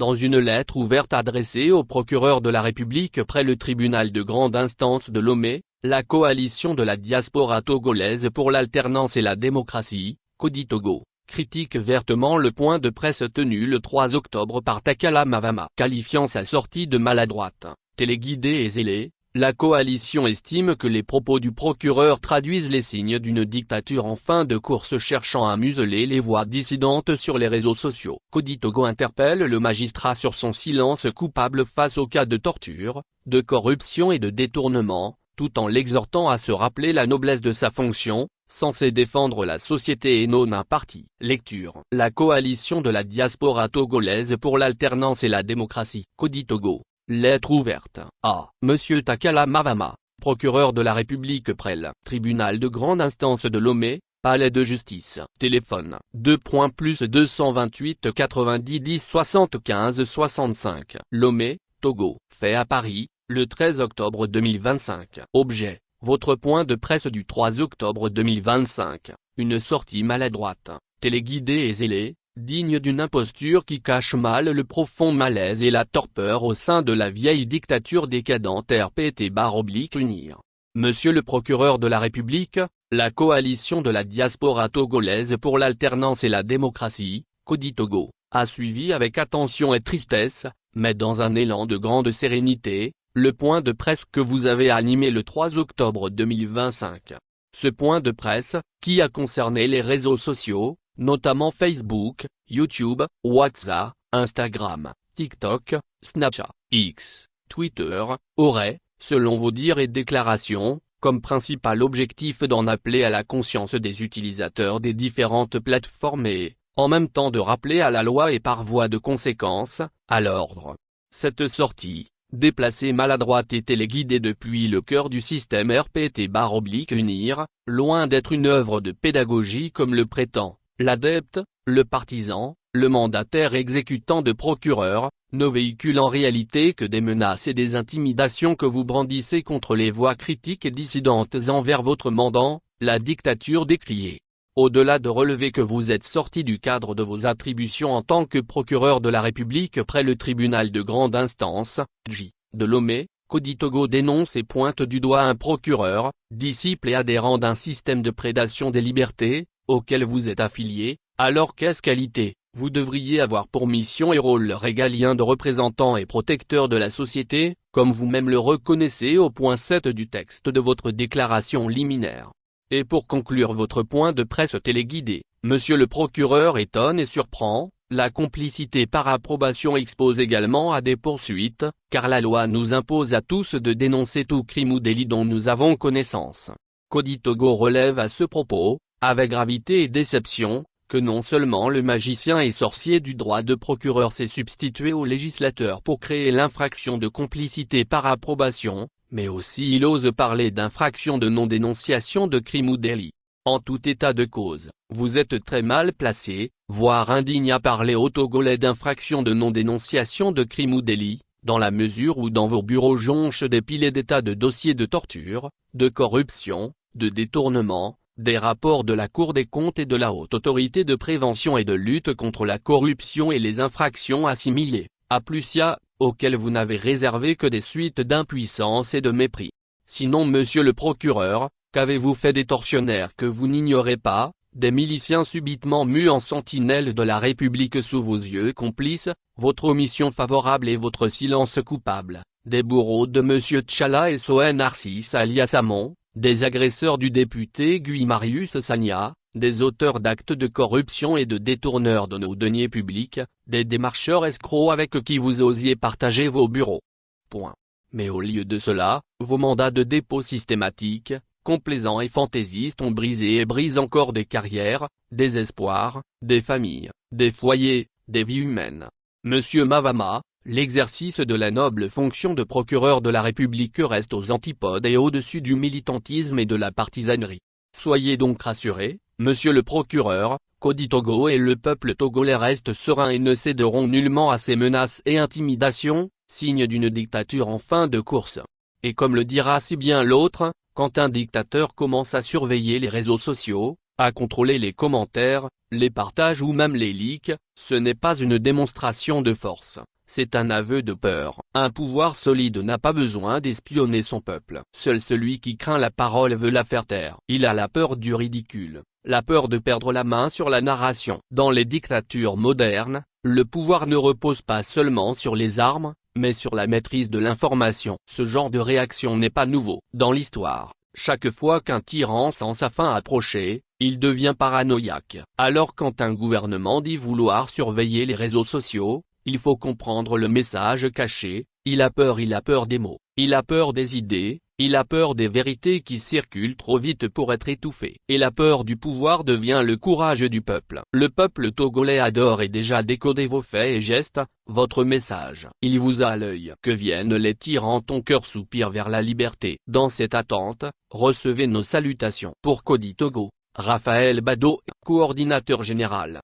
Dans une lettre ouverte adressée au procureur de la République près le tribunal de grande instance de Lomé, la coalition de la diaspora togolaise pour l'alternance et la démocratie, CODI Togo, critique vertement le point de presse tenu le 3 octobre par Takala Mavama. Qualifiant sa sortie de maladroite, téléguidée et zélée, la coalition estime que les propos du procureur traduisent les signes d'une dictature en fin de course cherchant à museler les voix dissidentes sur les réseaux sociaux. CODI Togo interpelle le magistrat sur son silence coupable face aux cas de torture, de corruption et de détournement, tout en l'exhortant à se rappeler la noblesse de sa fonction, censée défendre la société et non un parti. Lecture. La coalition de la diaspora togolaise pour l'alternance et la démocratie. CODI Togo. Lettre ouverte à Monsieur Takala Mavama, procureur de la République près le tribunal de grande instance de Lomé, palais de justice. Téléphone 2.+228 90 10 75 65. Lomé, Togo. Fait à Paris, le 13 octobre 2025. Objet. Votre point de presse du 3 octobre 2025. Une sortie maladroite, téléguidée et zélée, digne d'une imposture qui cache mal le profond malaise et la torpeur au sein de la vieille dictature décadente RPT/UNIR. Monsieur le procureur de la République, la coalition de la diaspora togolaise pour l'alternance et la démocratie, CODI Togo, a suivi avec attention et tristesse, mais dans un élan de grande sérénité, le point de presse que vous avez animé le 3 octobre 2025. Ce point de presse, qui a concerné les réseaux sociaux, notamment Facebook, YouTube, WhatsApp, Instagram, TikTok, Snapchat, X, Twitter, aurait, selon vos dires et déclarations, comme principal objectif d'en appeler à la conscience des utilisateurs des différentes plateformes et, en même temps de rappeler à la loi et par voie de conséquence, à l'ordre. Cette sortie, déplacée maladroite et téléguidée depuis le cœur du système RPT/UNIR, loin d'être une œuvre de pédagogie comme le prétend l'adepte, le partisan, le mandataire exécutant de procureur, ne véhicule en réalité que des menaces et des intimidations que vous brandissez contre les voix critiques et dissidentes envers votre mandant, la dictature décriée. Au-delà de relever que vous êtes sorti du cadre de vos attributions en tant que procureur de la République près le tribunal de grande instance, J. de Lomé, CODI Togo dénonce et pointe du doigt un procureur, disciple et adhérent d'un système de prédation des libertés, auquel vous êtes affilié, alors qu'est-ce qualité, vous devriez avoir pour mission et rôle régalien de représentant et protecteur de la société, comme vous-même le reconnaissez au point 7 du texte de votre déclaration liminaire. Et pour conclure votre point de presse téléguidé, monsieur le procureur étonne et surprend, la complicité par approbation expose également à des poursuites, car la loi nous impose à tous de dénoncer tout crime ou délit dont nous avons connaissance. CODI Togo relève à ce propos, avec gravité et déception, que non seulement le magicien et sorcier du droit de procureur s'est substitué au législateur pour créer l'infraction de complicité par approbation, mais aussi il ose parler d'infraction de non-dénonciation de crime ou délit. En tout état de cause, vous êtes très mal placé, voire indigne à parler aux Togolais d'infraction de non-dénonciation de crime ou délit, dans la mesure où dans vos bureaux jonchent des pilets d'état de dossiers de torture, de corruption, de détournement, des rapports de la Cour des comptes et de la Haute Autorité de prévention et de lutte contre la corruption et les infractions assimilées, APLUSIA, auxquelles vous n'avez réservé que des suites d'impuissance et de mépris. Sinon monsieur le procureur, qu'avez-vous fait des tortionnaires que vous n'ignorez pas, des miliciens subitement mus en sentinelles de la République sous vos yeux complices, votre omission favorable et votre silence coupable, des bourreaux de monsieur Tchala et Sohen Narcisse alias Hamon, des agresseurs du député Guy Marius Sagna, des auteurs d'actes de corruption et de détourneurs de nos deniers publics, des démarcheurs escrocs avec qui vous osiez partager vos bureaux. Point. Mais au lieu de cela, vos mandats de dépôt systématiques, complaisants et fantaisistes ont brisé et brisent encore des carrières, des espoirs, des familles, des foyers, des vies humaines. Monsieur Mavama, l'exercice de la noble fonction de procureur de la République reste aux antipodes et au-dessus du militantisme et de la partisanerie. Soyez donc rassurés, monsieur le procureur, CODI Togo et le peuple togolais restent sereins et ne céderont nullement à ces menaces et intimidations, signe d'une dictature en fin de course. Et comme le dira si bien l'autre, quand un dictateur commence à surveiller les réseaux sociaux, à contrôler les commentaires, les partages ou même les leaks. Ce n'est pas une démonstration de force, c'est un aveu de peur. Un pouvoir solide n'a pas besoin d'espionner son peuple. Seul celui qui craint la parole veut la faire taire. Il a la peur du ridicule, la peur de perdre la main sur la narration. Dans les dictatures modernes, le pouvoir ne repose pas seulement sur les armes, mais sur la maîtrise de l'information. Ce genre de réaction n'est pas nouveau. Dans l'histoire, chaque fois qu'un tyran sent sa fin approcher, il devient paranoïaque. Alors quand un gouvernement dit vouloir surveiller les réseaux sociaux, il faut comprendre le message caché. Il a peur des mots, il a peur des idées, il a peur des vérités qui circulent trop vite pour être étouffées. Et la peur du pouvoir devient le courage du peuple. Le peuple togolais adore et déjà décoder vos faits et gestes, votre message. Il vous a à l'œil. Que viennent les tyrans, ton cœur soupire vers la liberté. Dans cette attente, recevez nos salutations. Pour Kodi Togo, Raphaël Bado, coordinateur général.